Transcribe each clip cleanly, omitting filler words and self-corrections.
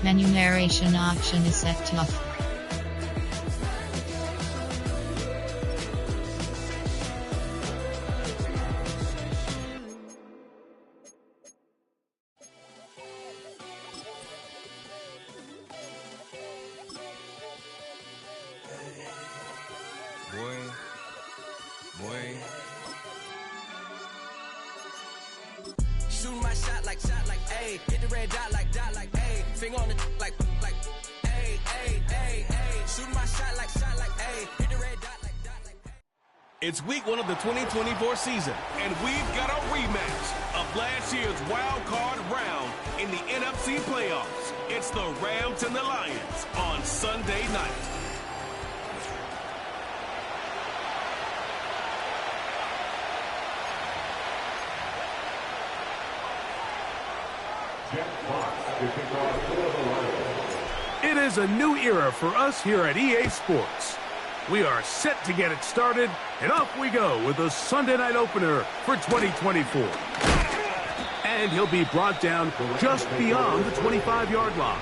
Enumeration option is set to off. Boy. Shooting my shot like, ayy. Hit the red dot like, ayy. Finger on the like, ayy, ayy, ayy, ayy. Shooting my shot like, ayy. Hit the red dot like, ayy. It's week 1 of the 2024 season, and we've got a rematch of last year's wild card round in the NFC playoffs. It's the Rams and the Lions on Sunday night. It is a new era for us here at EA Sports. We are set to get it started, and off we go with the Sunday night opener for 2024. And he'll be brought down just beyond the 25-yard line.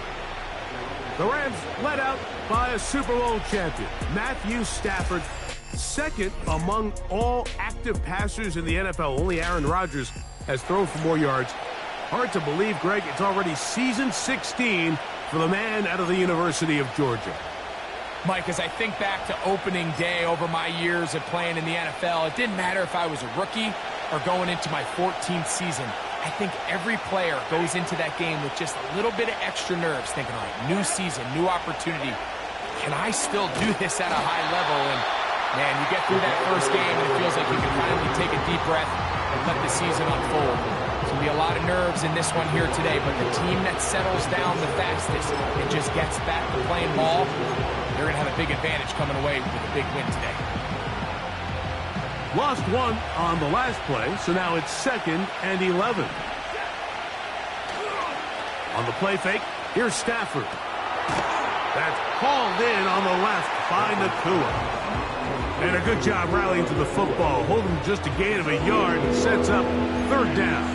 The Rams led out by a Super Bowl champion, Matthew Stafford, second among all active passers in the NFL. Only Aaron Rodgers has thrown for more yards. Hard to believe, Greg, it's already season 16 for the man out of the University of Georgia. Mike, as I think back to opening day over my years of playing in the NFL, it didn't matter if I was a rookie or going into my 14th season. I think every player goes into that game with just a little bit of extra nerves, thinking, all right, new season, new opportunity. Can I still do this at a high level? And, man, you get through that first game, and it feels like you can finally take a deep breath and let the season unfold. There's going to be a lot of nerves in this one here today, but the team that settles down the fastest and just gets back to playing ball, they're going to have a big advantage coming away with a big win today. Lost one on the last play, so now it's 2nd and 11. On the play fake, here's Stafford. That's hauled in on the left by Nacua. And a good job rallying to the football, holding just a gain of a yard and sets up 3rd down.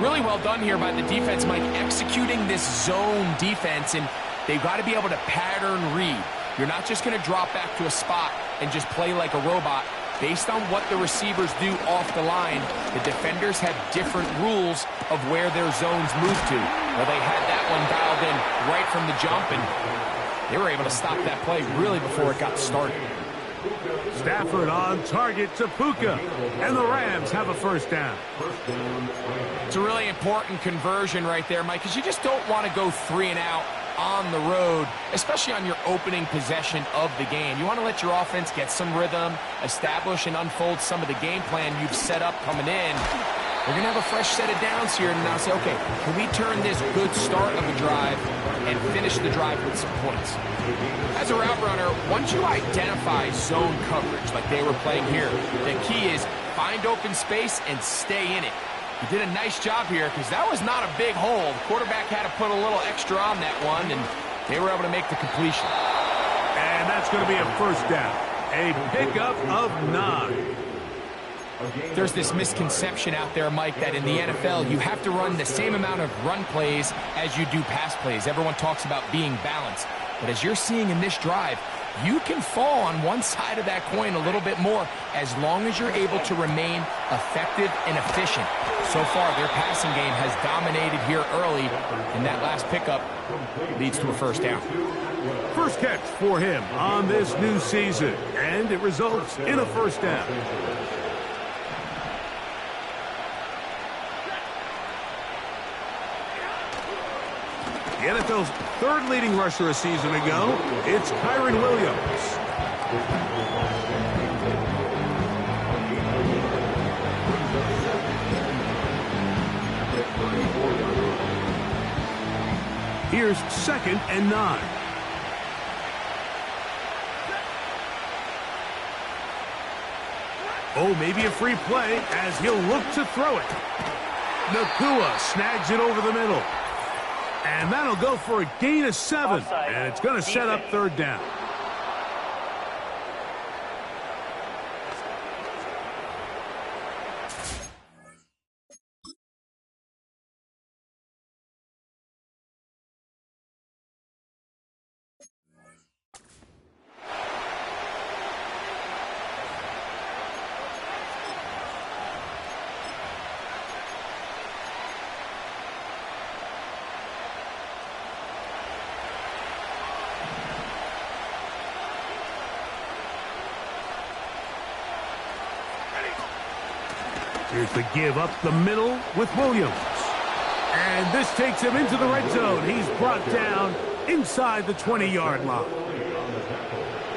Really well done here by the defense, Mike, executing this zone defense, and they've got to be able to pattern read. You're not just going to drop back to a spot and just play like a robot. Based on what the receivers do off the line, the defenders have different rules of where their zones move to. Well, they had that one dialed in right from the jump, and they were able to stop that play really before it got started. Stafford on target to Puka, and the Rams have a 1st down. It's a really important conversion right there, Mike, because you just don't want to go 3 and out on the road, especially on your opening possession of the game. You want to let your offense get some rhythm, establish and unfold some of the game plan you've set up coming in. They're going to have a fresh set of downs here and now say, okay, can we turn this good start of a drive and finish the drive with some points? As a route runner, once you identify zone coverage like they were playing here, the key is find open space and stay in it. He did a nice job here because that was not a big hole. The quarterback had to put a little extra on that one, and they were able to make the completion. And that's going to be a 1st down. A pickup of 9. There's this misconception out there, Mike, that in the NFL you have to run the same amount of run plays as you do pass plays. Everyone talks about being balanced. But as you're seeing in this drive, you can fall on one side of that coin a little bit more as long as you're able to remain effective and efficient. So far, their passing game has dominated here early, and that last pickup leads to a 1st down. First catch for him on this new season, and it results in a 1st down. The NFL's 3rd leading rusher a season ago, it's Kyren Williams. Here's 2nd and 9. Oh, maybe a free play as he'll look to throw it. Nacua snags it over the middle. And that'll go for a gain of 7. And it's going to set up 3rd down. Here's the give up the middle with Williams. And this takes him into the red zone. He's brought down inside the 20-yard line.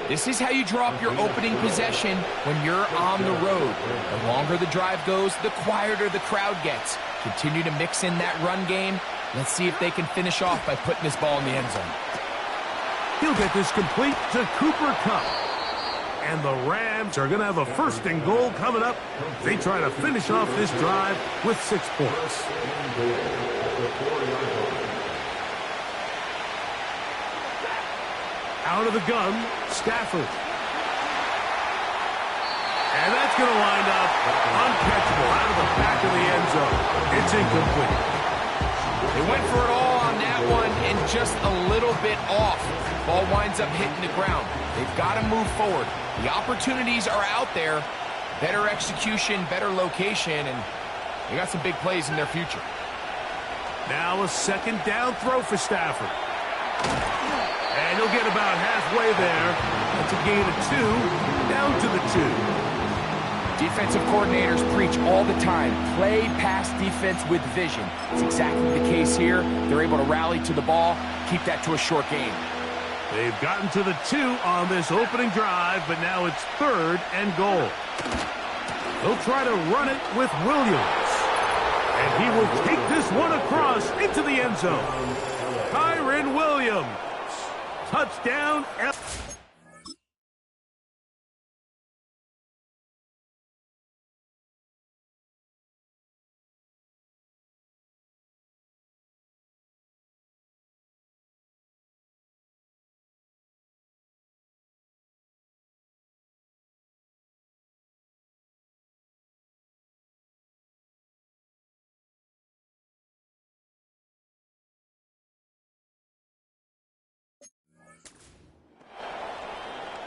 This is how you draw up your opening possession when you're on the road. The longer the drive goes, the quieter the crowd gets. Continue to mix in that run game. Let's see if they can finish off by putting this ball in the end zone. He'll get this complete to Cooper Kupp. And the Rams are going to have a first and goal coming up. They try to finish off this drive with 6 points. Out of the gun, Stafford. And that's going to wind up uncatchable out of the back of the end zone. It's incomplete. They went for it all on that one and just a little bit off. Ball winds up hitting the ground. They've got to move forward. The opportunities are out there. Better execution, better location, and they got some big plays in their future. Now a second down throw for Stafford. And he'll get about halfway there. That's a gain of 2, down to the 2. Defensive coordinators preach all the time, play pass defense with vision. It's exactly the case here. They're able to rally to the ball, keep that to a short game. They've gotten to the 2 on this opening drive, but now it's 3rd and goal. They'll try to run it with Williams. And he will take this one across into the end zone. Kyren Williams. Touchdown.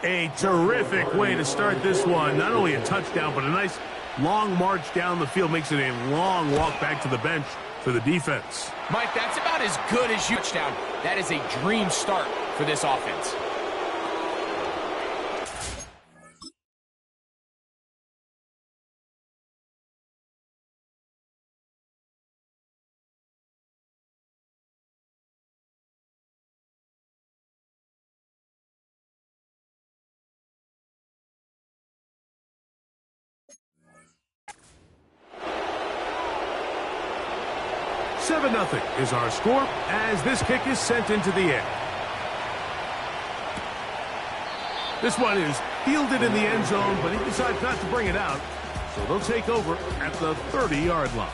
A terrific way to start this one. Not only a touchdown, but a nice long march down the field. Makes it a long walk back to the bench for the defense. Mike, that's about as good as you touchdown. That is a dream start for this offense. Seven 7-0 is our score as this kick is sent into the air. This one is fielded in the end zone, but he decides not to bring it out. So they'll take over at the 30-yard line.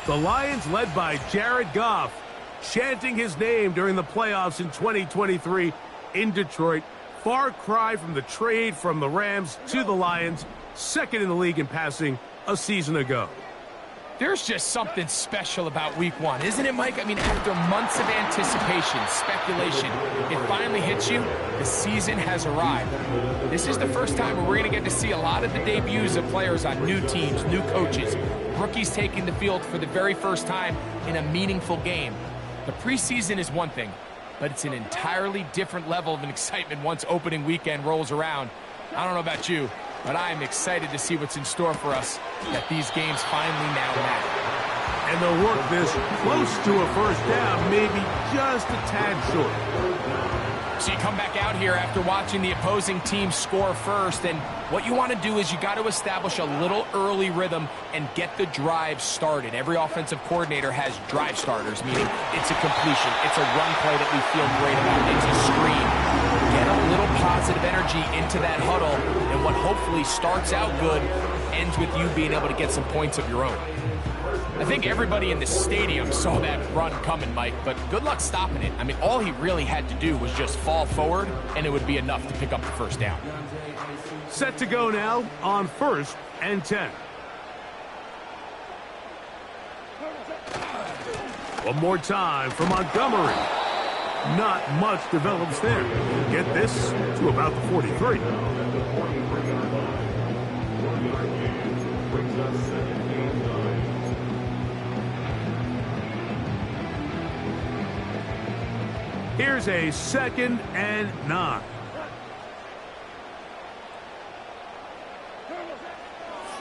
The Lions, led by Jared Goff, chanting his name during the playoffs in 2023 in Detroit. Far cry from the trade from the Rams to the Lions, second in the league in passing a season ago. There's just something special about week one, isn't it, Mike? I mean, after months of anticipation, speculation, it finally hits you. The season has arrived. This is the first time where we're going to get to see a lot of the debuts of players on new teams, new coaches, rookies taking the field for the very first time in a meaningful game. The preseason is one thing, but it's an entirely different level of excitement once opening weekend rolls around. I don't know about you, but I'm excited to see what's in store for us, that these games finally now matter. And they'll work this close to a first down, maybe just a tad short. So you come back out here after watching the opposing team score first, and what you want to do is you got to establish a little early rhythm and get the drive started. Every offensive coordinator has drive starters, meaning it's a completion, it's a run play that we feel great about, it's a screen. Get a little positive energy into that huddle, and what hopefully starts out good ends with you being able to get some points of your own. I think everybody in the stadium saw that run coming, Mike, but good luck stopping it. I mean, all he really had to do was just fall forward, and it would be enough to pick up the first down. Set to go now on 1st and 10. One more time for Montgomery. Not much develops there. Get this to about the 43. Here's a 2nd and 9.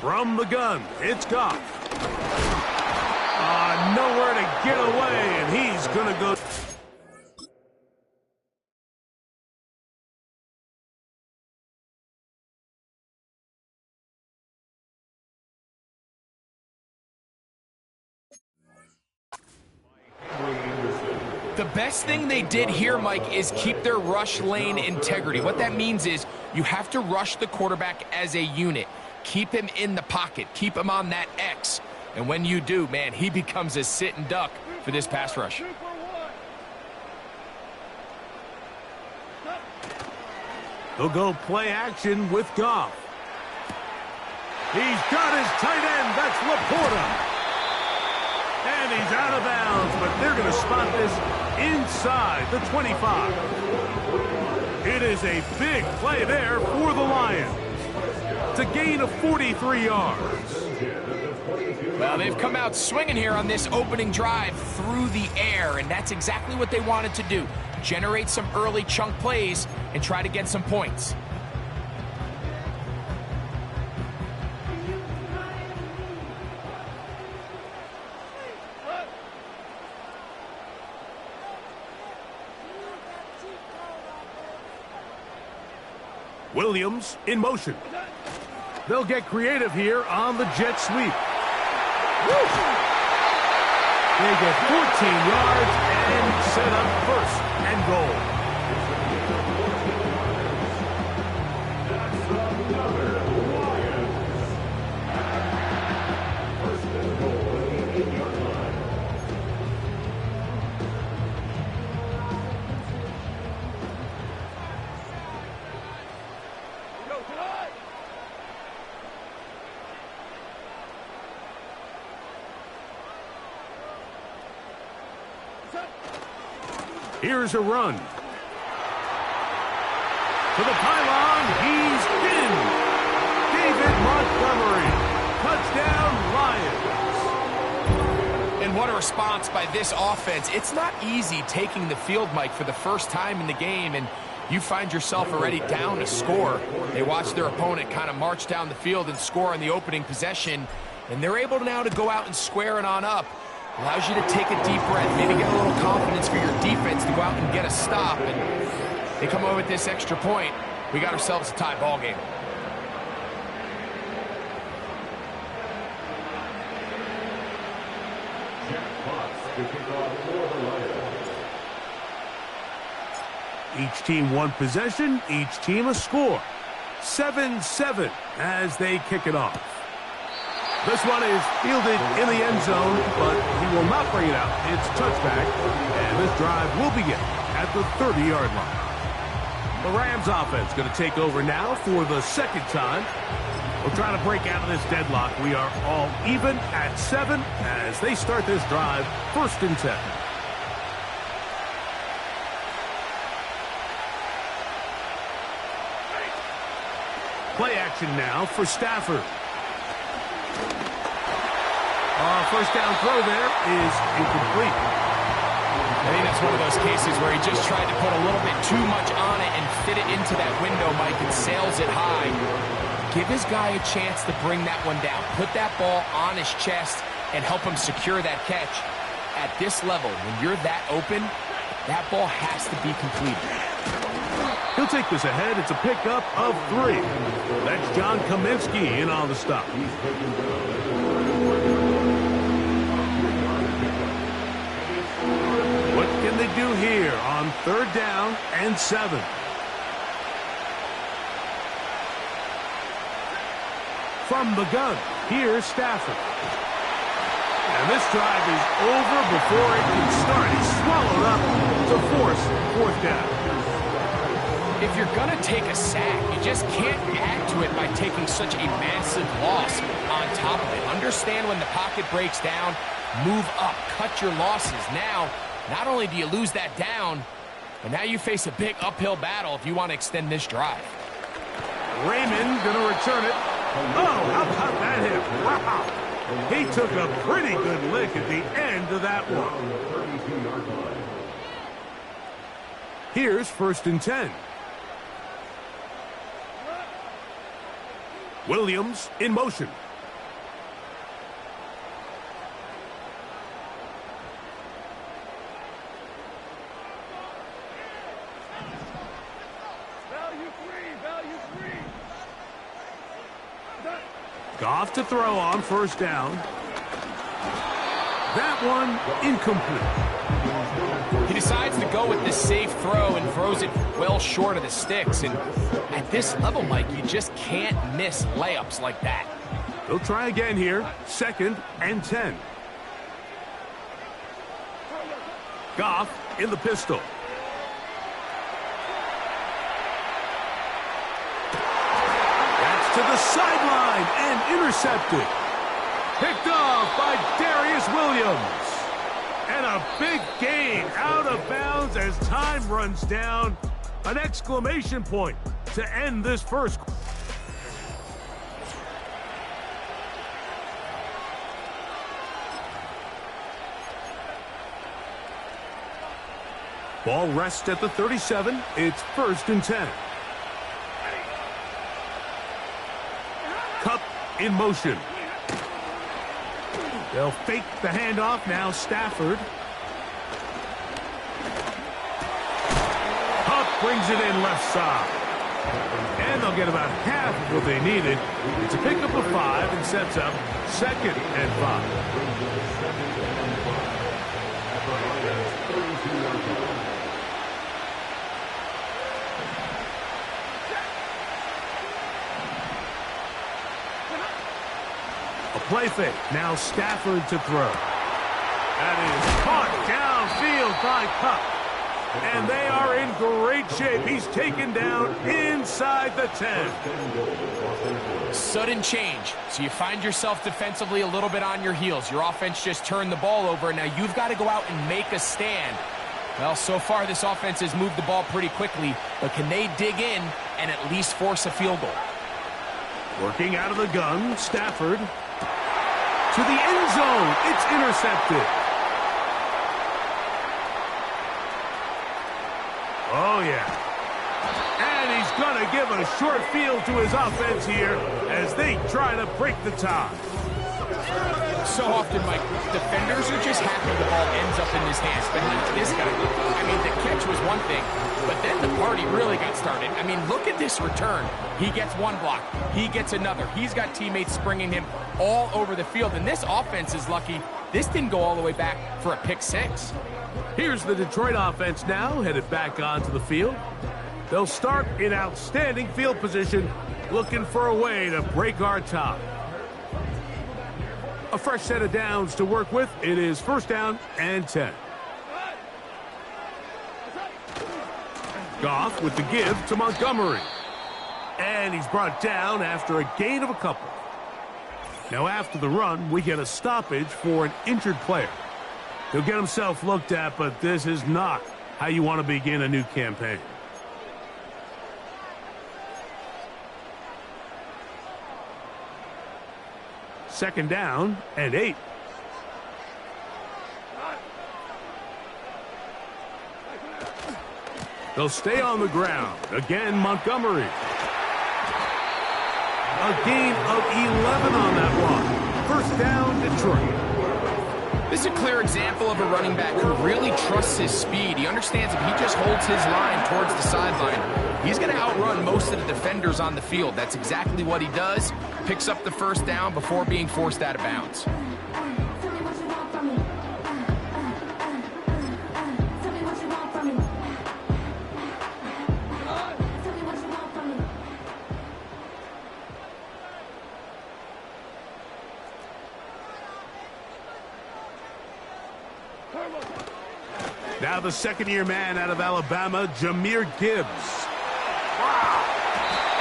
From the gun, it's Goff. Nowhere to get away, and he's going to go. The best thing they did here, Mike, is keep their rush lane integrity. What that means is you have to rush the quarterback as a unit. Keep him in the pocket. Keep him on that X. And when you do, man, he becomes a sitting duck for this pass rush. They'll go play action with Goff. He's got his tight end. That's Laporta. And he's out of bounds, but they're going to spot this inside the 25. It is a big play there for the Lions. It's a gain of 43 yards. Well, they've come out swinging here on this opening drive through the air, and that's exactly what they wanted to do. Generate some early chunk plays and try to get some points. Williams in motion. They'll get creative here on the jet sweep. Woo! They get 14 yards and set up first and goal. Here's a run. To the pylon, he's in. David Montgomery. Touchdown, Lions. And what a response by this offense. It's not easy taking the field, Mike, for the first time in the game, and you find yourself already down a score. They watch their opponent kind of march down the field and score on the opening possession, and they're able now to go out and square it on up. Allows you to take a deep breath, maybe get a little confidence for your defense to go out and get a stop. And they come over with this extra point. We got ourselves a tie ball game. Each team one possession, each team a score. 7-7 as they kick it off. This one is fielded in the end zone, but he will not bring it out. It's touchback, and this drive will begin at the 30-yard line. The Rams offense going to take over now for the second time. We'll try to break out of this deadlock. We are all even at 7 as they start this drive, 1st and 10. Play action now for Stafford. First down throw there is incomplete. I think that's one of those cases where he just tried to put a little bit too much on it and fit it into that window, Mike, and sails it high. Give his guy a chance to bring that one down. Put that ball on his chest and help him secure that catch. At this level, when you're that open, that ball has to be completed. He'll take this ahead. It's a pickup of 3. That's John Kaminsky in on the stop. What can they do here on 3rd down and 7? From the gun, here's Stafford. And this drive is over before it can start. He's swallowed up to force 4th down. If you're going to take a sack, you just can't add to it by taking such a massive loss on top of it. Understand when the pocket breaks down, move up, cut your losses. Now, not only do you lose that down, but now you face a big uphill battle if you want to extend this drive. Raymond going to return it. Oh, how about that hit? Wow. He took a pretty good lick at the end of that one. Here's 1st and 10. Williams in motion. Goff to throw on first down. That one incomplete. He decides to go with the safe throw and throws it well short of the sticks. And at this level, Mike, you just can't miss layups like that. They'll try again here. 2nd and 10. Goff in the pistol. That's to the sideline and intercepted. Picked off by Darius Williams. And a big gain out of bounds as time runs down. An exclamation point to end this first. Ball rests at the 37. It's 1st and 10. Kupp in motion. They'll fake the handoff. Now Stafford. Kupp brings it in left side. And they'll get about half of what they needed. It's a pickup of 5 and sets up 2nd and 5. Play fake. Now Stafford to throw. That is caught downfield by Kupp. And they are in great shape. He's taken down inside the 10. Sudden change. So you find yourself defensively a little bit on your heels. Your offense just turned the ball over. Now you've got to go out and make a stand. Well, so far this offense has moved the ball pretty quickly. But can they dig in and at least force a field goal? Working out of the gun, Stafford. To the end zone. It's intercepted. Oh, yeah. And he's going to give a short field to his offense here as they try to break the tie. So often, Mike, defenders are just happy the ball ends up in his hands, but not this guy. I mean, the catch was one thing, but then the party really got started. I mean, look at this return. He gets one block. He gets another. He's got teammates springing him all over the field, and this offense is lucky this didn't go all the way back for a pick 6. Here's the Detroit offense now, headed back onto the field. They'll start in outstanding field position, looking for a way to break our tie. A fresh set of downs to work with. It is 1st down and 10. Goff with the give to Montgomery. And he's brought down after a gain of a couple. Now after the run, we get a stoppage for an injured player. He'll get himself looked at, but this is not how you want to begin a new campaign. Second down and 8. They'll stay on the ground. Again, Montgomery. A gain of 11 on that one. 1st down, Detroit. This is a clear example of a running back who really trusts his speed. He understands if he just holds his line towards the sideline, he's going to outrun most of the defenders on the field. That's exactly what he does. Picks up the 1st down before being forced out of bounds. Now the second-year man out of Alabama, Jahmyr Gibbs. Wow.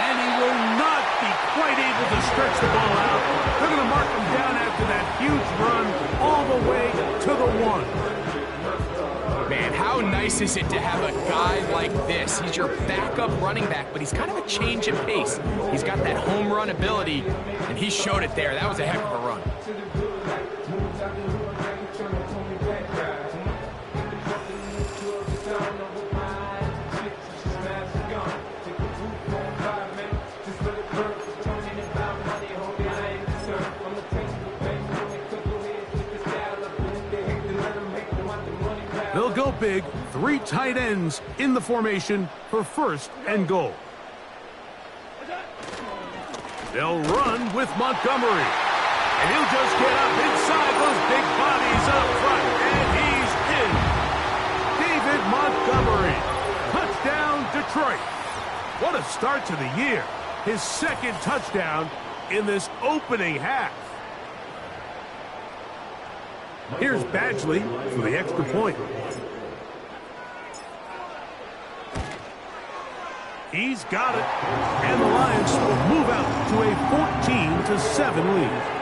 And he will not be quite able to stretch the ball out. They're going to mark him down after that huge run all the way to the 1. Man, how nice is it to have a guy like this? He's your backup running back, but he's kind of a change in pace. He's got that home run ability, and he showed it there. That was a heck of a run. They'll go big, 3 tight ends in the formation for 1st and goal. They'll run with Montgomery. And he'll just get up inside those big bodies up front. And he's in. David Montgomery. Touchdown, Detroit. What a start to the year. His second touchdown in this opening half. Here's Badgley for the extra point. He's got it. And the Lions will move out to a 14-7 lead.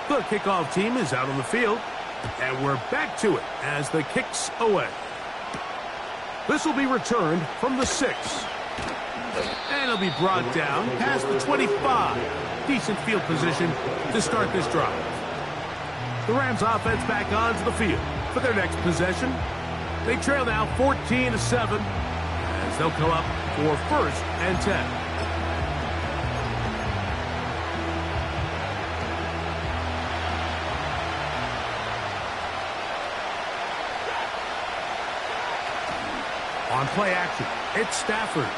The kickoff team is out on the field, and we're back to it as the kick's away. This will be returned from the 6. And it'll be brought down past the 25. Decent field position to start this drive. The Rams offense back onto the field for their next possession. They trail now 14-7 as they'll come up for 1st and 10. On play action, it's Stafford.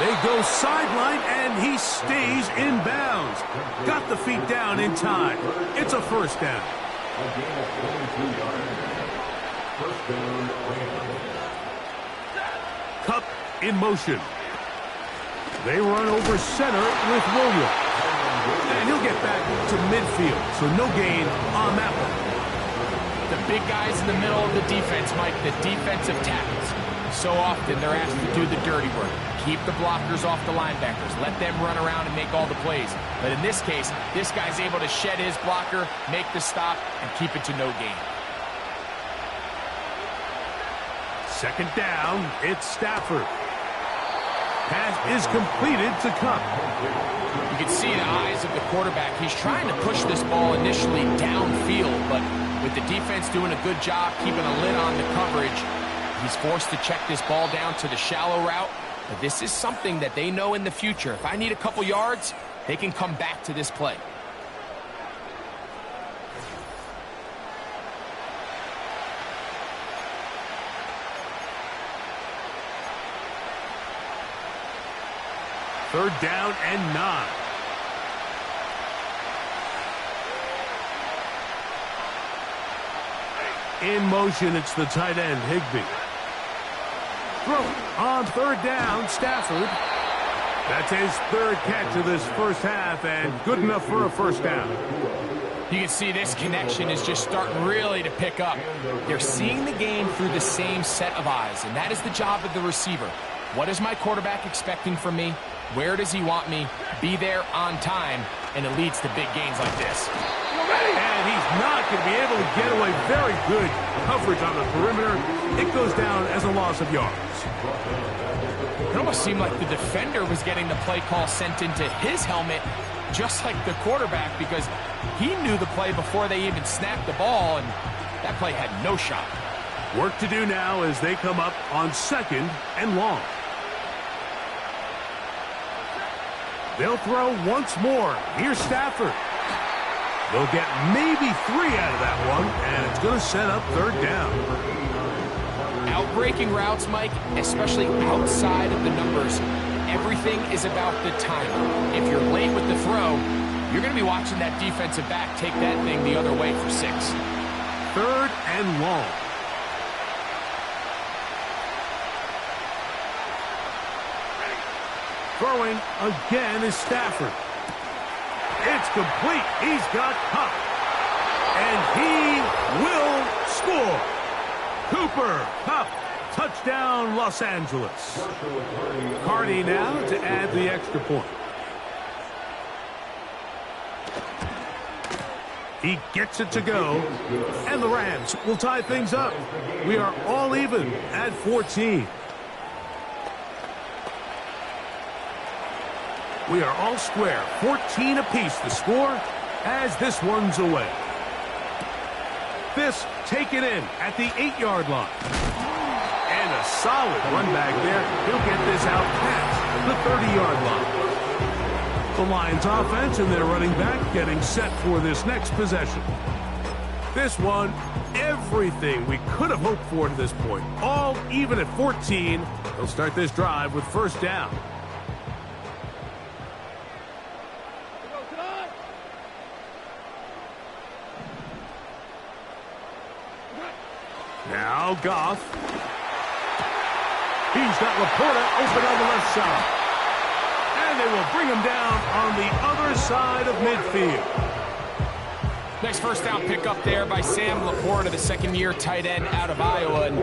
They go sideline, and he stays in bounds. Got the feet down in time. It's a 1st down. Kupp in motion. They run over center with Williams. And he'll get back to midfield, so no gain on that one. The big guys in the middle of the defense, Mike, the defensive tackles. So often they're asked to do the dirty work. Keep the blockers off the linebackers. Let them run around and make all the plays. But in this case, this guy's able to shed his blocker, make the stop, and keep it to no gain. 2nd down, it's Stafford. Pass is completed to Kupp. You can see the eyes of the quarterback. He's trying to push this ball initially downfield, but with the defense doing a good job keeping a lid on the coverage, he's forced to check this ball down to the shallow route. But this is something that they know in the future. If I need a couple yards, they can come back to this play. Third down and 9. In motion, it's the tight end, Higbee. Throw on 3rd down, Stafford. That's his 3rd catch of this first half, and good enough for a 1st down. You can see this connection is just starting really to pick up. They're seeing the game through the same set of eyes, and that is the job of the receiver. What is my quarterback expecting from me? Where does he want me? Be there on time, and it leads to big gains like this. And he's not going to be able to get away. Very good coverage on the perimeter. It goes down as a loss of yards. It almost seemed like the defender was getting the play call sent into his helmet, just like the quarterback, because he knew the play before they even snapped the ball, and that play had no shot. Work to do now as they come up on 2nd and long. They'll throw once more. Here's Stafford. They'll get maybe 3 out of that one, and it's going to set up 3rd down. Outbreaking routes, Mike, especially outside of the numbers, everything is about the timing. If you're late with the throw, you're going to be watching that defensive back take that thing the other way for 6. 3rd and long. Throwing again is Stafford. It's complete. He's got Kupp. And he will score. Cooper Kupp. Touchdown, Los Angeles. Cardi now to add the extra point. He gets it to go. And the Rams will tie things up. We are all even at 14. We are all square. 14 apiece the score as this one's away. This taken in at the 8-yard line. And a solid run back there. He'll get this out past the 30-yard line. The Lions offense and their running back getting set for this next possession. This one, everything we could have hoped for to this point. All even at 14. They'll start this drive with first down. Now Goff. He's got Laporta open on the left side. And they will bring him down on the other side of midfield. Nice first down pickup there by Sam Laporta, the second-year tight end out of Iowa. And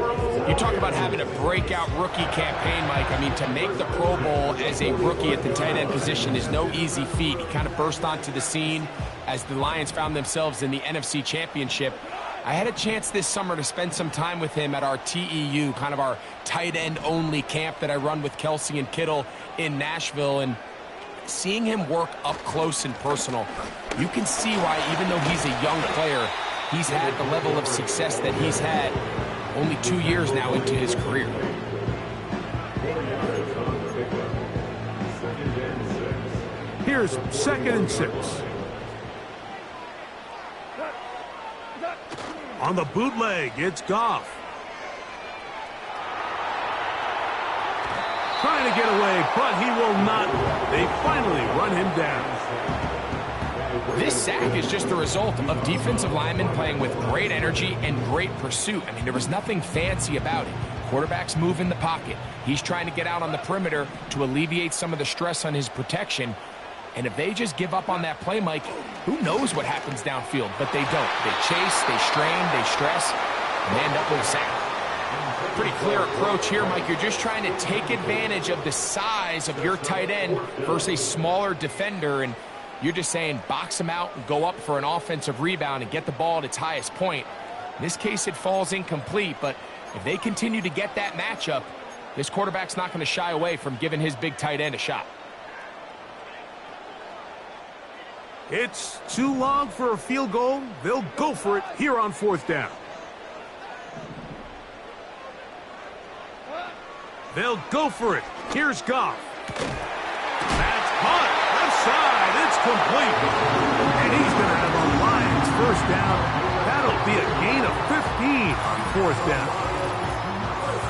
you talk about having a breakout rookie campaign, Mike. I mean, to make the Pro Bowl as a rookie at the tight end position is no easy feat. He kind of burst onto the scene as the Lions found themselves in the NFC Championship. I had a chance this summer to spend some time with him at our TEU, kind of our tight end only camp that I run with Kelsey and Kittle in Nashville. And seeing him work up close and personal, you can see why, even though he's a young player, he's had the level of success that he's had only 2 years now into his career. Here's 2nd and 6. On the bootleg, it's Goff. Trying to get away, but he will not. They finally run him down. This sack is just the result of defensive linemen playing with great energy and great pursuit. I mean, there was nothing fancy about it. Quarterback's move in the pocket. He's trying to get out on the perimeter to alleviate some of the stress on his protection. And if they just give up on that play, Mike, who knows what happens downfield? But they don't. They chase, they strain, they stress, and they end up with a sack. Pretty clear approach here, Mike. You're just trying to take advantage of the size of your tight end versus a smaller defender, and you're just saying box him out and go up for an offensive rebound and get the ball at its highest point. In this case, it falls incomplete, but if they continue to get that matchup, this quarterback's not going to shy away from giving his big tight end a shot. It's too long for a field goal. They'll go for it here on 4th down. They'll go for it. Here's Goff. That's caught. Left side. It's complete. And he's going to have a Lions first down. That'll be a gain of 15 on 4th down.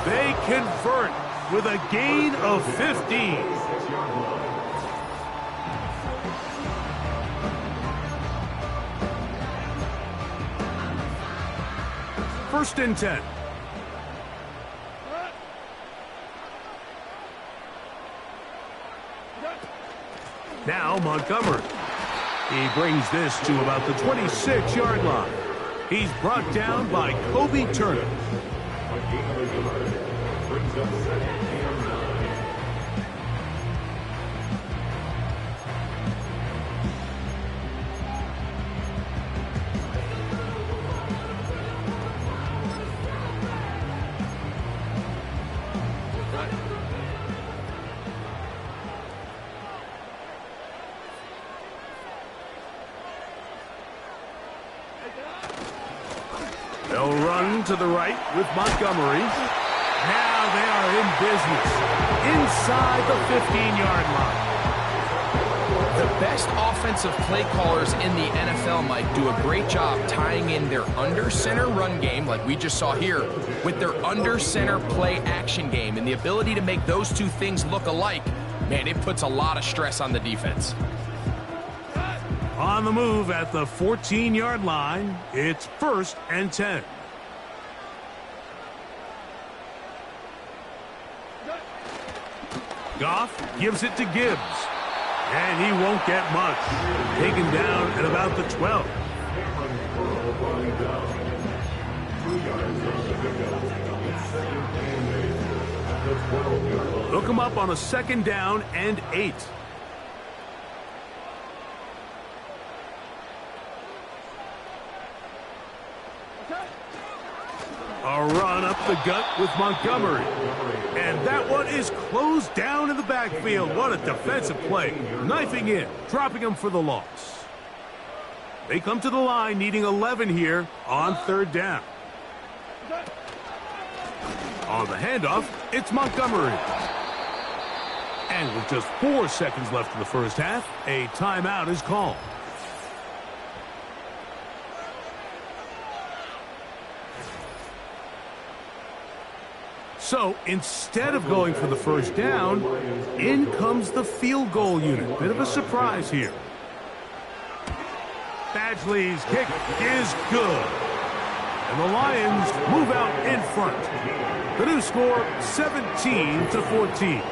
They convert with a gain of 15. First and 10. Now Montgomery. He brings this to about the 26-yard line. He's brought down by Kobe Turner. They'll run to the right with Montgomery. Now they are in business inside the 15-yard line. The best offensive play callers in the NFL, Mike, do a great job tying in their under-center run game, like we just saw here, with their under-center play action game. And the ability to make those two things look alike, man, it puts a lot of stress on the defense. On the move at the 14-yard line, it's 1st and 10. Goff gives it to Gibbs. And he won't get much. Taken down at about the 12. Look him up on a 2nd down and 8. A run up the gut with Montgomery. And that one is closed down in the backfield. What a defensive play. Knifing in, dropping him for the loss. They come to the line needing 11 here on 3rd down. On the handoff, it's Montgomery. And with just 4 seconds left in the first half, a timeout is called. So instead of going for the first down, in comes the field goal unit. Bit of a surprise here. Badgley's kick is good. And the Lions move out in front. The new score, 17-14.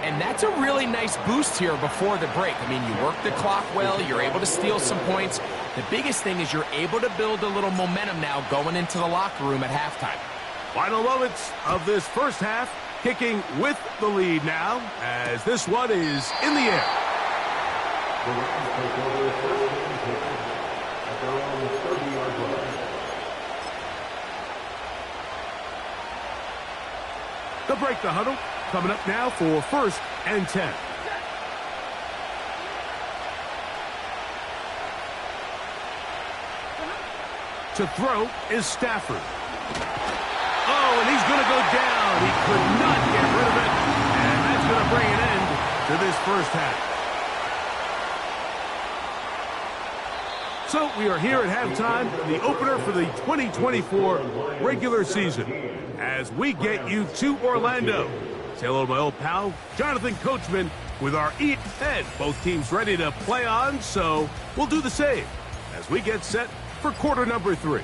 And that's a really nice boost here before the break. I mean, you work the clock well, you're able to steal some points. The biggest thing is you're able to build a little momentum now going into the locker room at halftime. Final moments of this first half, kicking with the lead now, as this one is in the air. They'll break the huddle. Coming up now for 1st and 10. To throw is Stafford. Oh, and he's going to go down. He could not get rid of it. And that's going to bring an end to this first half. So we are here at halftime, the opener for the 2024 regular season, as we get you to Orlando. Say hello to my old pal, Jonathan Coachman, with our head. Both teams ready to play on, so we'll do the same as we get set for quarter number 3.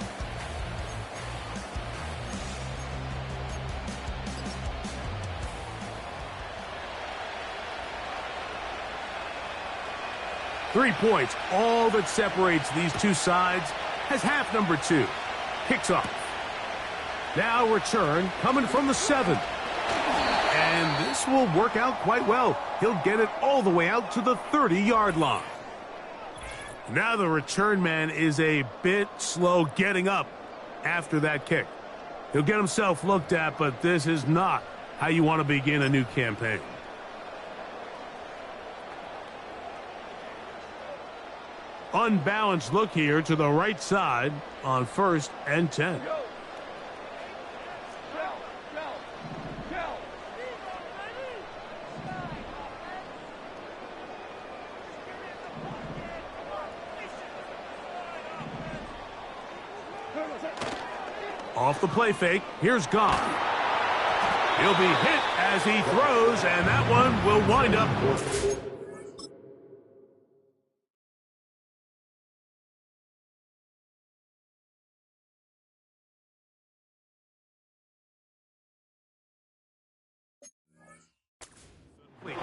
Three points, all that separates these two sides, as half number 2 kicks off. Now return coming from the 7. And this will work out quite well. He'll get it all the way out to the 30-yard line. Now the return man is a bit slow getting up after that kick. He'll get himself looked at, but this is not how you want to begin a new campaign. Unbalanced look here to the right side on 1st and 10. Off the play fake, here's Goff. He'll be hit as he throws, and that one will wind up.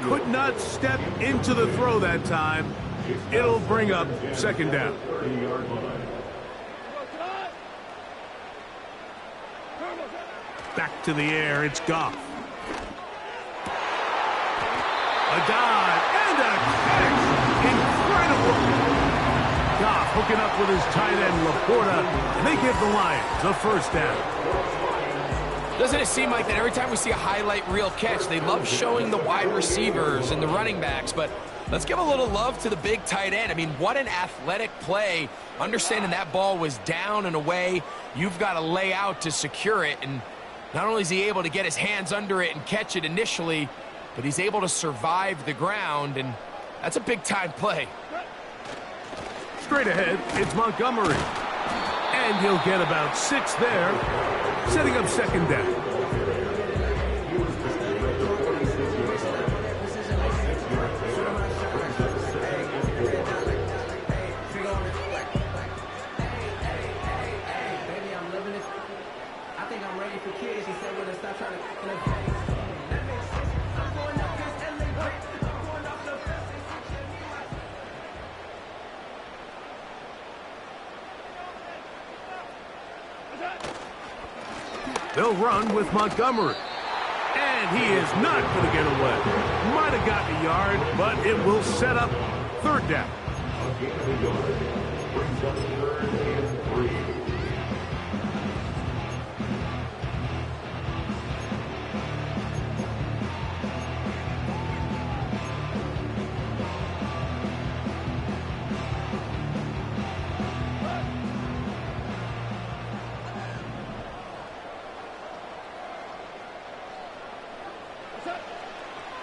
Could not step into the throw that time. It'll bring up 2nd down. Back to the air, it's Goff. A dive and a catch. Incredible. Goff hooking up with his tight end, Laporta, and they give the Lions a 1st down. Doesn't it seem like that every time we see a highlight reel catch, they love showing the wide receivers and the running backs, but let's give a little love to the big tight end. I mean, what an athletic play. Understanding that ball was down and away, you've got to lay out to secure it, and not only is he able to get his hands under it and catch it initially, but he's able to survive the ground, and that's a big-time play. Straight ahead, it's Montgomery. And he'll get about 6 there, setting up 2nd down. They'll run with Montgomery. And he is not going to get away. Might have gotten a yard, but it will set up 3rd down.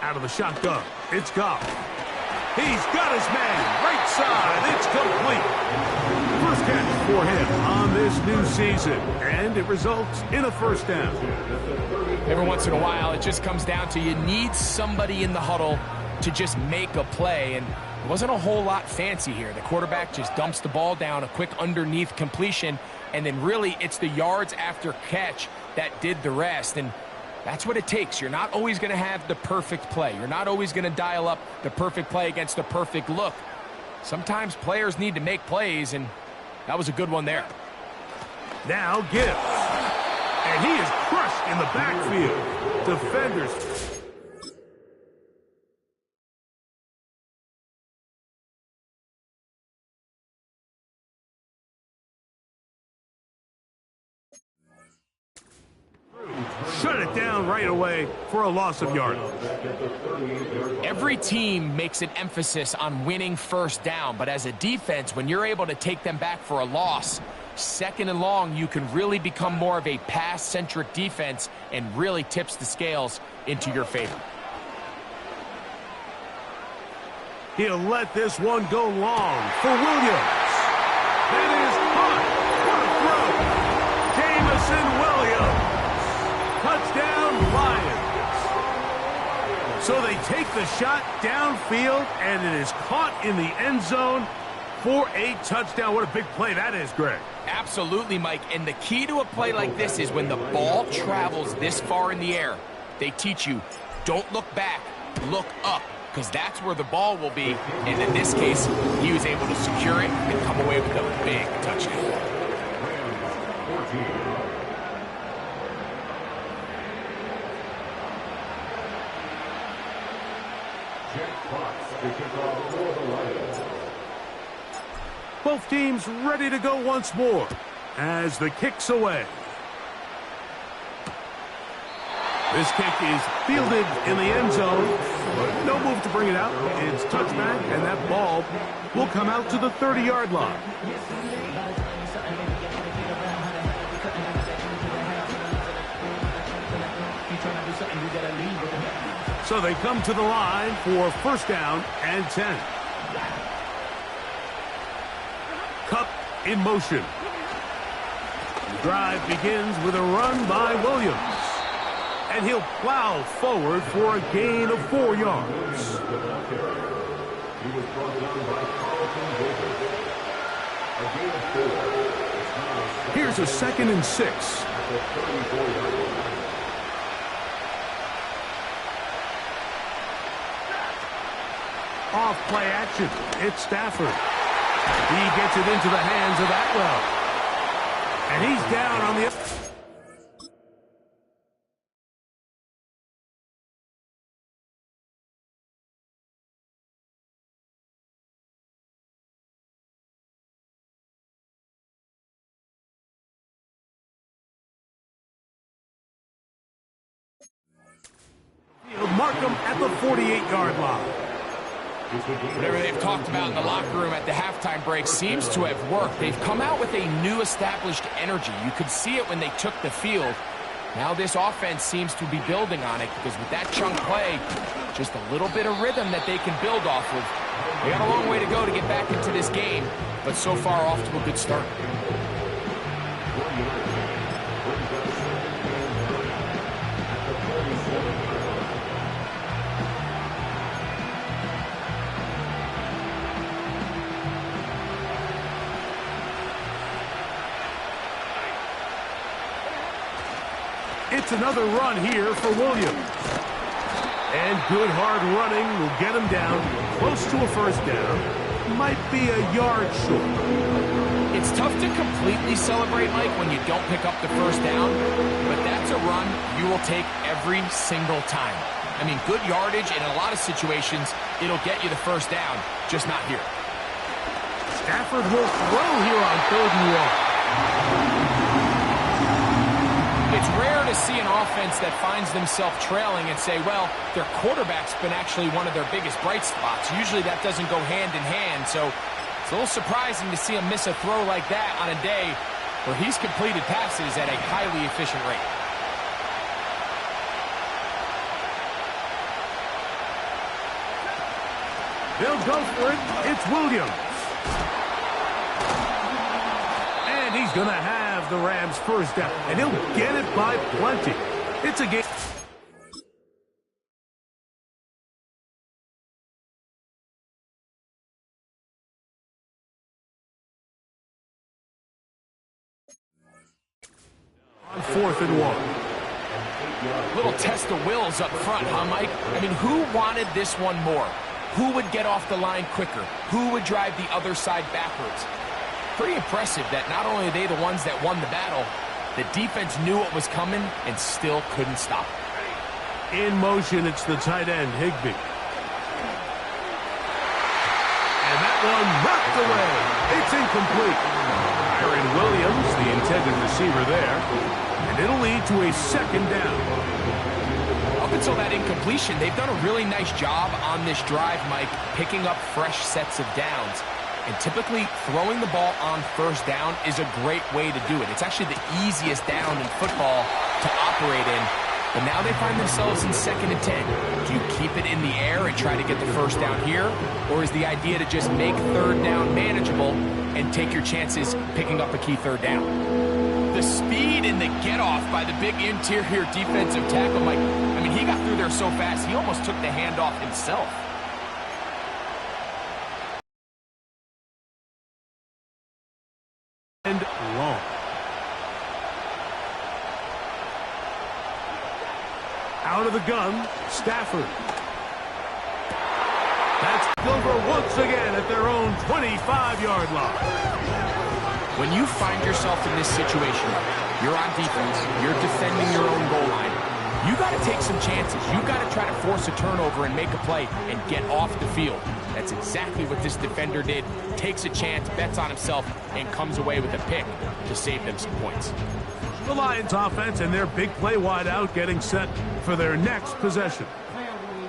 Out of the shotgun, it's Goff. He's got his man, right side, it's complete. First catch for him on this new season, and it results in a first down. Every once in a while, it just comes down to you need somebody in the huddle to just make a play, and it wasn't a whole lot fancy here. The quarterback just dumps the ball down, a quick underneath completion, and then really it's the yards after catch that did the rest, and that's what it takes. You're not always going to have the perfect play. You're not always going to dial up the perfect play against the perfect look. Sometimes players need to make plays, and that was a good one there. Now Gibbs. And he is crushed in the backfield. Defenders. Shut it down right away for a loss of yardage. Every team makes an emphasis on winning first down, but as a defense, when you're able to take them back for a loss, second and long, you can really become more of a pass-centric defense and really tips the scales into your favor. He'll let this one go long for Williams. That is hot. What a throw. Jamison Williams. Touchdown, Lions. So they take the shot downfield, and it is caught in the end zone for a touchdown. What a big play that is, Greg. Absolutely, Mike. And the key to a play like this is when the ball travels this far in the air, they teach you, don't look back, look up, because that's where the ball will be. And in this case, he was able to secure it and come away with a big touchdown. Both teams ready to go once more as the kick's away. This kick is fielded in the end zone, but no move to bring it out. It's touchback, and that ball will come out to the 30-yard line. So they come to the line for first down and 10. Kupp in motion. The drive begins with a run by Williams. And he'll plow forward for a gain of 4 yards. Here's a 2nd and 6. Off play action. It's Stafford. He gets it into the hands of Atwell. And he's down on the... Markham at the 48-yard line. Whatever they've talked about in the locker room at the halftime break seems to have worked. They've come out with a new established energy. You could see it when they took the field. Now this offense seems to be building on it because with that chunk play, just a little bit of rhythm that they can build off of. They got a long way to go to get back into this game, but so far off to a good start. It's another run here for Williams. And good hard running will get him down close to a first down. Might be a yard short. It's tough to completely celebrate, Mike, when you don't pick up the first down, but that's a run you will take every single time. I mean, good yardage, and in a lot of situations, it'll get you the first down, just not here. Stafford will throw here on 3rd and 1. It's rare to see an offense that finds themselves trailing and say, well, their quarterback's been actually one of their biggest bright spots. Usually that doesn't go hand in hand, so it's a little surprising to see him miss a throw like that on a day where he's completed passes at a highly efficient rate. They'll go for it. It's Williams. And he's going to have the Rams first down. And he'll get it by plenty. It's a game. On 4th and 1. Little test of wills up front, huh, Mike? I mean, who wanted this one more? Who would get off the line quicker? Who would drive the other side backwards? Pretty impressive that not only are they the ones that won the battle, the defense knew what was coming and still couldn't stop it. In motion, it's the tight end, Higbee. And that one knocked away. It's incomplete. Aaron Williams, the intended receiver there. And it'll lead to a 2nd down. Up until that incompletion, they've done a really nice job on this drive, Mike, picking up fresh sets of downs. And typically, throwing the ball on 1st down is a great way to do it. It's actually the easiest down in football to operate in. But now they find themselves in 2nd and 10. Do you keep it in the air and try to get the 1st down here? Or is the idea to just make 3rd down manageable and take your chances picking up a key 3rd down? The speed and the get-off by the big interior defensive tackle, Mike, I mean, he got through there so fast, he almost took the handoff himself. And long. Out of the gun, Stafford. That's over once again at their own 25-yard line. When you find yourself in this situation, you're on defense, you're defending your own goal line, you got to take some chances. You got to try to force a turnover and make a play and get off the field. That's exactly what this defender did. Takes a chance, bets on himself, and comes away with a pick to save them some points. The Lions offense and their big play wideout getting set for their next possession.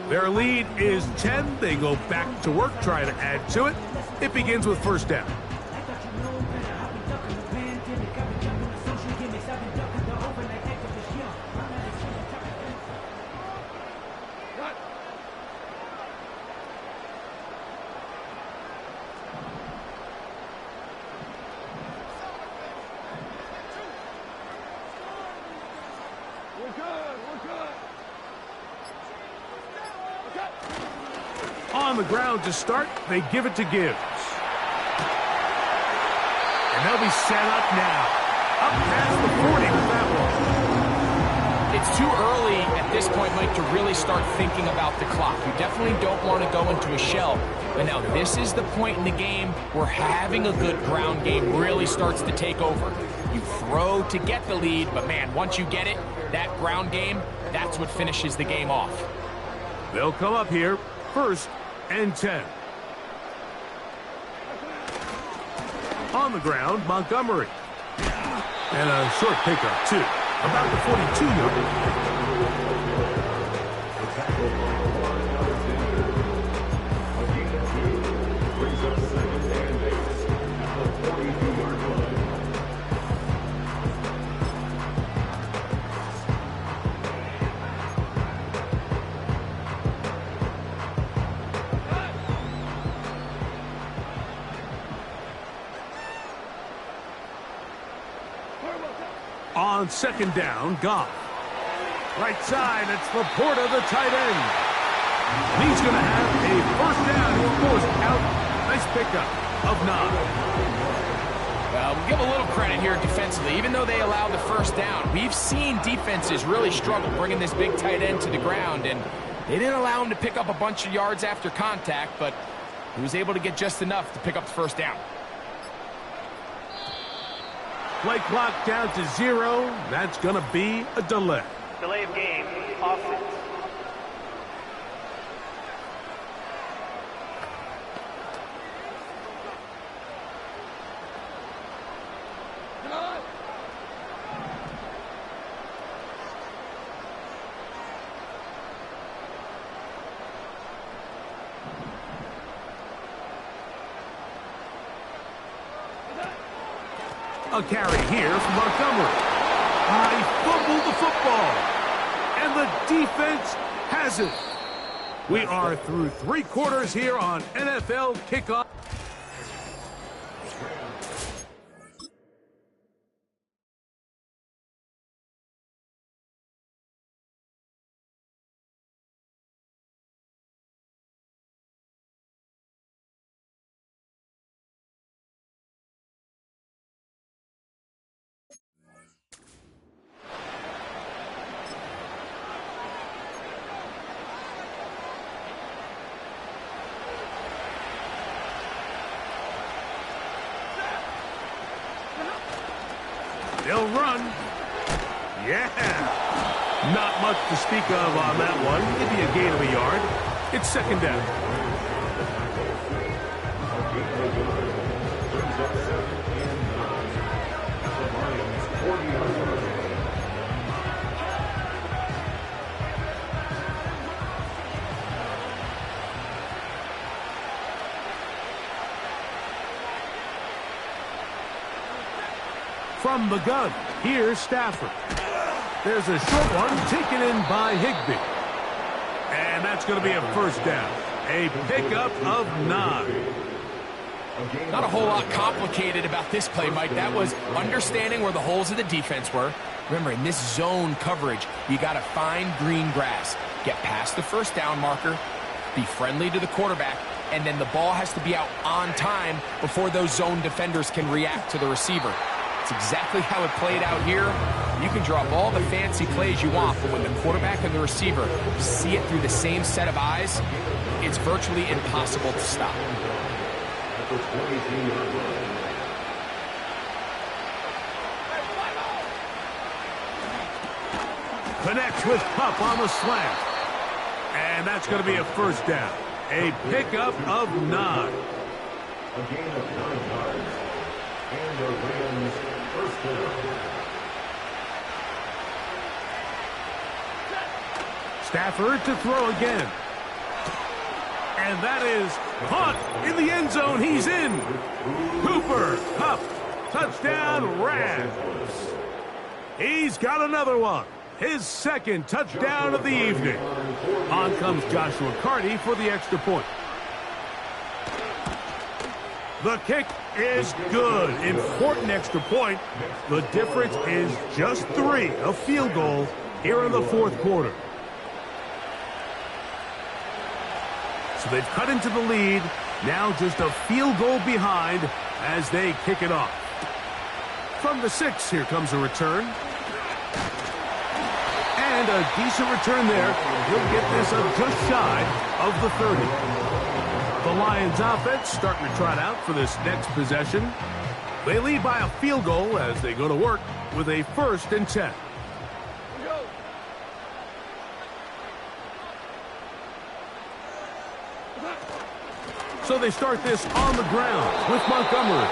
Their lead is 10. They go back to work, try to add to it. It begins with 1st down. On the ground to start, they give it to Gibbs. And they'll be set up now. Up past the 40 with that one. It's too early at this point, Mike, to really start thinking about the clock. You definitely don't want to go into a shell. But now this is the point in the game where having a good ground game really starts to take over. You throw to get the lead, but man, once you get it, that ground game, that's what finishes the game off. They'll come up here, 1st and 10. On the ground, Montgomery. And a short pickup, too. About the 42-yard line. On 2nd down, Goff. Right side, it's Laporta, the tight end. And he's going to have a 1st down. He'll force out. Nice pickup of 9. We'll give a little credit here defensively. Even though they allowed the 1st down, we've seen defenses really struggle bringing this big tight end to the ground, and they didn't allow him to pick up a bunch of yards after contact, but he was able to get just enough to pick up the 1st down. Play clock down to 0. That's going to be a delay. Delay of game, offense. A carry here from Montgomery. He fumbled the football. And the defense has it. We are through 3 quarters here on NFL Kickoff. They'll run. Yeah. Not much to speak of on that one. Maybe a gain of a yard. It's second down. From the gun, here's Stafford. There's a short one taken in by Higbee. And that's going to be a first down. A pickup of 9. Not a whole lot complicated about this play, Mike. That was understanding where the holes of the defense were. Remember, in this zone coverage, you got to find green grass. Get past the first down marker, be friendly to the quarterback, and then the ball has to be out on time before those zone defenders can react to the receiver. It's exactly how it played out here. You can draw up all the fancy plays you want, but when the quarterback and the receiver see it through the same set of eyes, it's virtually impossible to stop. Connects with Kupp on the slant. And that's going to be a first down. A pickup of 9. A gain of 9 yards. And the Rams first down. Stafford to throw again. And that is caught in the end zone. He's in. Cooper Kupp. Touchdown Rams. He's got another one. His second touchdown of the evening. On comes Joshua Carty for the extra point. The kick is good. Important extra point. The difference is just 3. A field goal here in the fourth quarter. So they've cut into the lead. Now just a field goal behind as they kick it off. From the 6, here comes a return. And a decent return there. He'll get this up just shy of the 30. The Lions offense starting to trot out for this next possession. They lead by a field goal as they go to work with a 1st and 10. So they start this on the ground with Montgomery.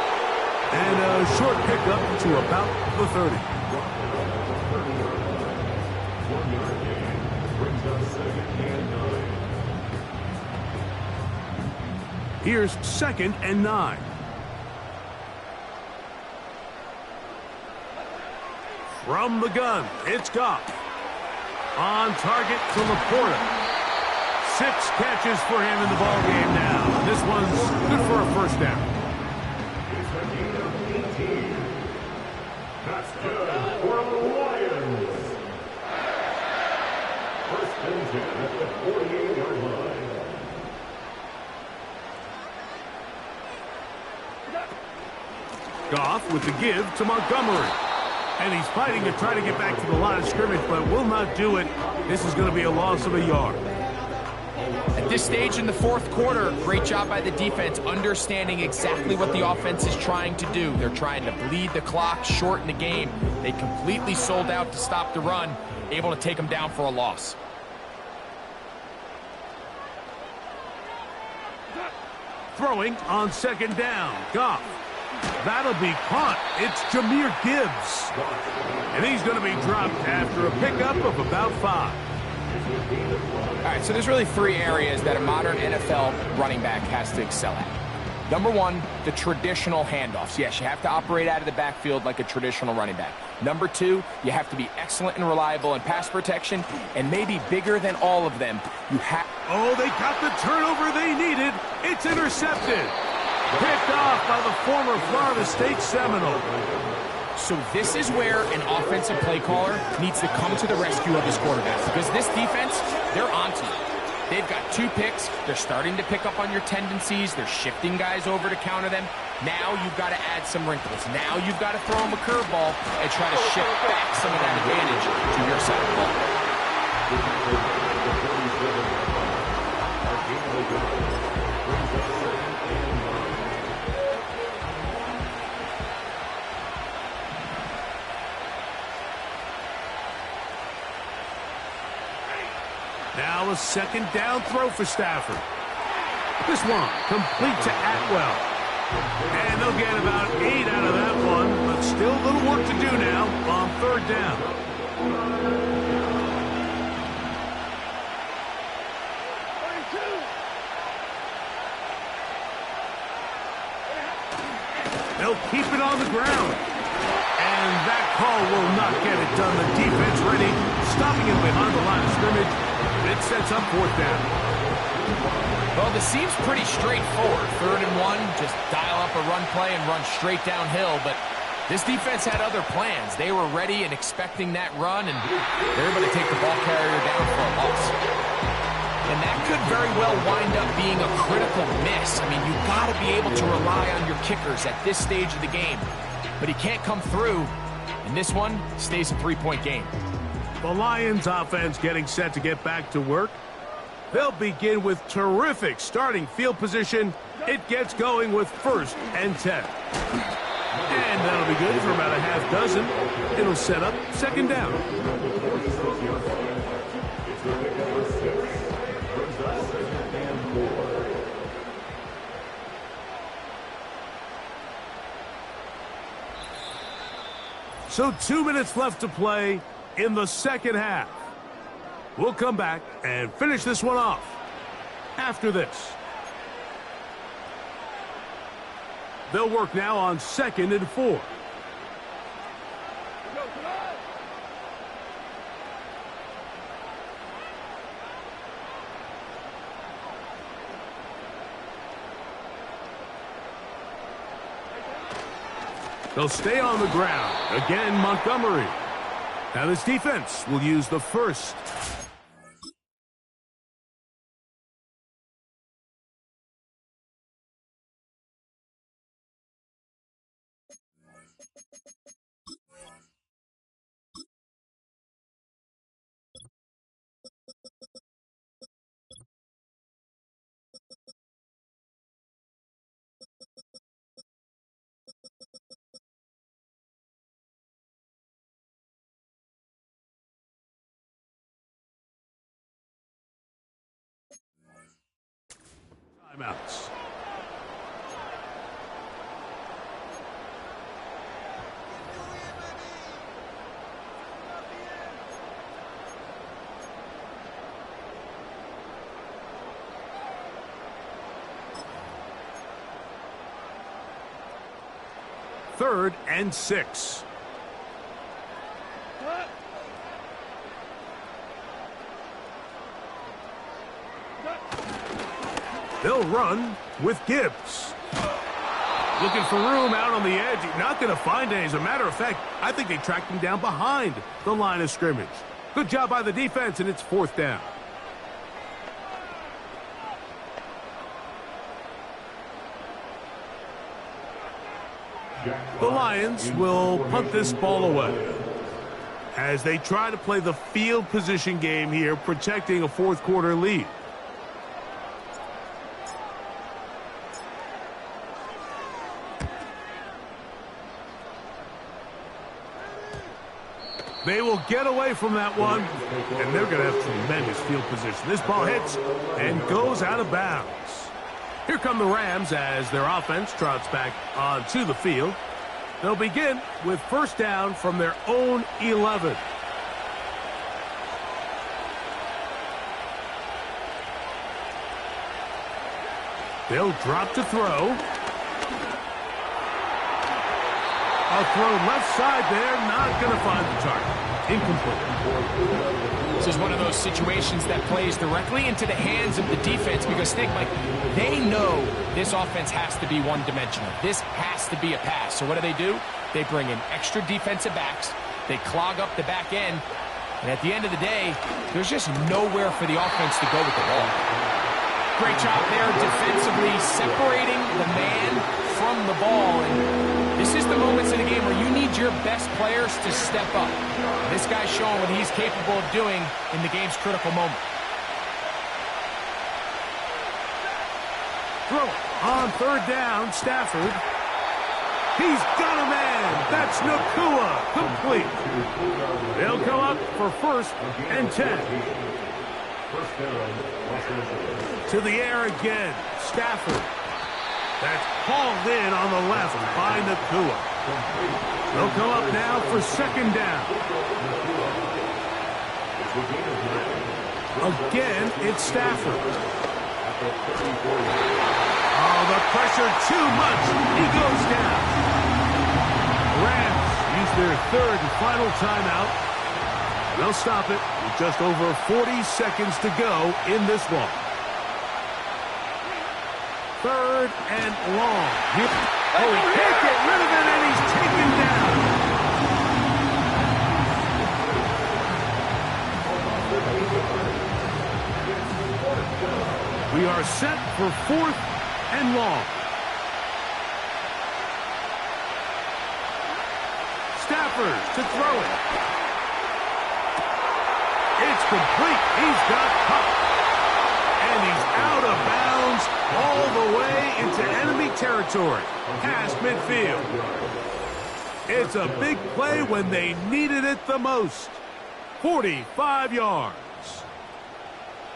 And a short pickup to about the 30. Here's 2nd and 9. From the gun, it's Goff. On target to Laporta. 6 catches for him in the ballgame now. This one's good for a first down. That's good for the Lions. First and 10 at the 48-yard line. Goff with the give to Montgomery. And he's fighting to try to get back to the line of scrimmage, but will not do it. This is going to be a loss of a yard. At this stage in the fourth quarter, great job by the defense understanding exactly what the offense is trying to do. They're trying to bleed the clock, shorten the game. They completely sold out to stop the run, able to take them down for a loss. Throwing on 2nd down. Goff. That'll be caught. It's Jahmyr Gibbs. And he's going to be dropped after a pickup of about 5. All right, so there's really 3 areas that a modern NFL running back has to excel at. Number one, the traditional handoffs. Yes, you have to operate out of the backfield like a traditional running back. Number two, you have to be excellent and reliable in pass protection, and maybe bigger than all of them, you have... Oh, they got the turnover they needed. It's intercepted. Picked off by the former Florida State Seminole. So this is where an offensive play caller needs to come to the rescue of his quarterback, because this defense, they're onto you. They've got 2 picks. They're starting to pick up on your tendencies. They're shifting guys over to counter them. Now you've got to add some wrinkles. Now you've got to throw them a curveball and try to shift back some of that advantage to your side of the ball. Now a second down throw for Stafford. This one complete to Atwell. And they'll get about 8 out of that one, but still a little work to do now on 3rd down. They'll keep it on the ground. And that call will not get it done. The defense ready, stopping him behind the line of scrimmage. It sets up 4th down. Well, this seems pretty straightforward. 3rd and 1, just dial up a run play and run straight downhill. But this defense had other plans. They were ready and expecting that run, and they're able to take the ball carrier down for a loss. And that could very well wind up being a critical miss. I mean, you've got to be able to rely on your kickers at this stage of the game. But he can't come through, and this one stays a 3-point game. The Lions offense getting set to get back to work. They'll begin with terrific starting field position. It gets going with 1st and 10. And that'll be good for about a half dozen. It'll set up 2nd down. So 2 minutes left to play in the 2nd half. We'll come back and finish this one off after this. They'll work now on 2nd and 4. They'll stay on the ground. Again, Montgomery. Now this defense will use the 1st. Timeouts. Third and 6. They'll run with Gibbs. Looking for room out on the edge. Not going to find any. As a matter of fact, I think they tracked him down behind the line of scrimmage. Good job by the defense, and it's 4th down. The Lions will punt this ball away as they try to play the field position game here, protecting a 4th quarter lead. They will get away from that one, and they're going to have tremendous field position. This ball hits and goes out of bounds. Here come the Rams as their offense trots back onto the field. They'll begin with 1st down from their own 11. They'll drop to throw. A throw left side there, not going to find the target. Incomplete. This is one of those situations that plays directly into the hands of the defense because, think, Mike, they know this offense has to be one-dimensional. This has to be a pass. So what do? They bring in extra defensive backs. They clog up the back end. And at the end of the day, there's just nowhere for the offense to go with the ball. Great job there defensively, separating the man from the ball. And this is the moments in the game where you need your best players to step up. And this guy's showing what he's capable of doing in the game's critical moment. Throw on third down, Stafford. He's got a man. That's Nacua. Complete. They'll come up for 1st and 10. To the air again. Stafford. That's hauled in on the left by Nacua. They'll come up now for 2nd down. Again, it's Stafford. Oh, the pressure too much. He goes down. Rams use their 3rd and final timeout. They'll stop it with just over 40 seconds to go in this one. 3rd and long. Oh, he can't get rid of it, and he's taken down. We are set for 4th and long. Stafford to throw it. It's complete. He's got Kupp. And he's out of bounds all the way into enemy territory, past midfield. It's a big play when they needed it the most. 45 yards.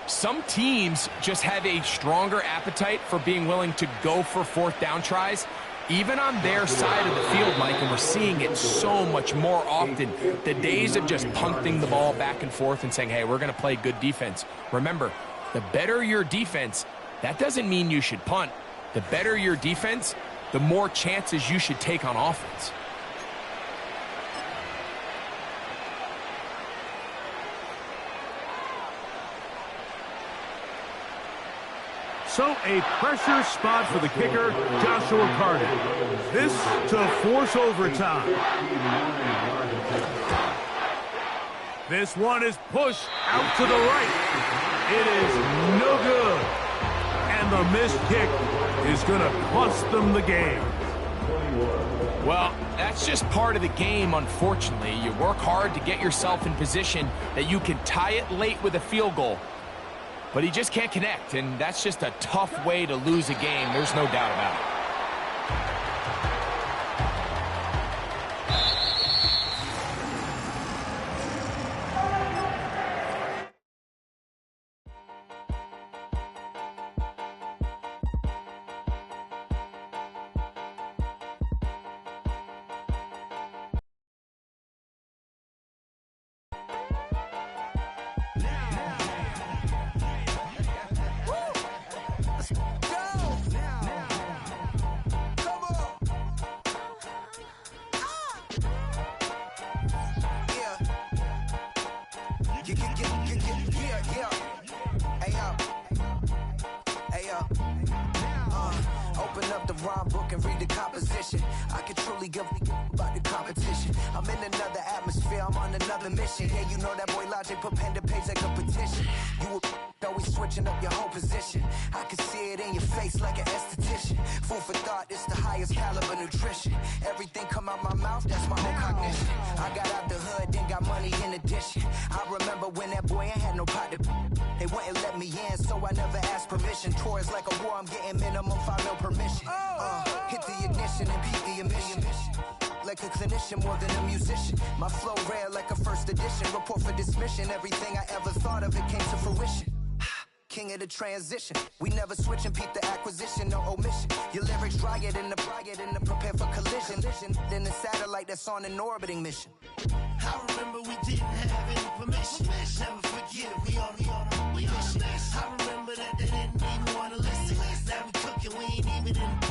Some teams just have a stronger appetite for being willing to go for 4th down tries, even on their side of the field, Mike, and we're seeing it so much more often. The days of just punting the ball back and forth and saying, hey, we're going to play good defense. Remember, the better your defense, that doesn't mean you should punt. The better your defense, the more chances you should take on offense. So a pressure spot for the kicker, Joshua Carter. This to force overtime. This one is pushed out to the right. It is no good. And the missed kick is going to cost them the game. Well, that's just part of the game, unfortunately. You work hard to get yourself in position that you can tie it late with a field goal. But he just can't connect, and that's just a tough way to lose a game. There's no doubt about it. Open up the rhyme book and read the composition. I can truly give about the competition. I'm in another atmosphere, I'm on another mission. Yeah, you know that boy Logic put pen to page like a petition. You always switching up your whole position. I can see it in your face like an esthetician. Food for thought, it's the highest caliber nutrition. Everything come out my mouth, that's my own cognition. I got out the hood, then got money in addition. I remember when that boy ain't had no pot to. They wouldn't let me in, so I never asked permission. Tours like a war, I'm getting minimum 5 mil permission. Hit the ignition and beat the emission. Like a clinician more than a musician. My flow rare like a first edition. Report for dismission. Everything I ever thought of, it came to fruition. King of the transition. We never switch and peep the acquisition, no omission. Your lyrics drier than the prepare for collision. Then the satellite that's on an orbiting mission. I remember we didn't have any permission. Never forget it, we on a mission. I remember that they didn't even want to listen. Now we cooking it in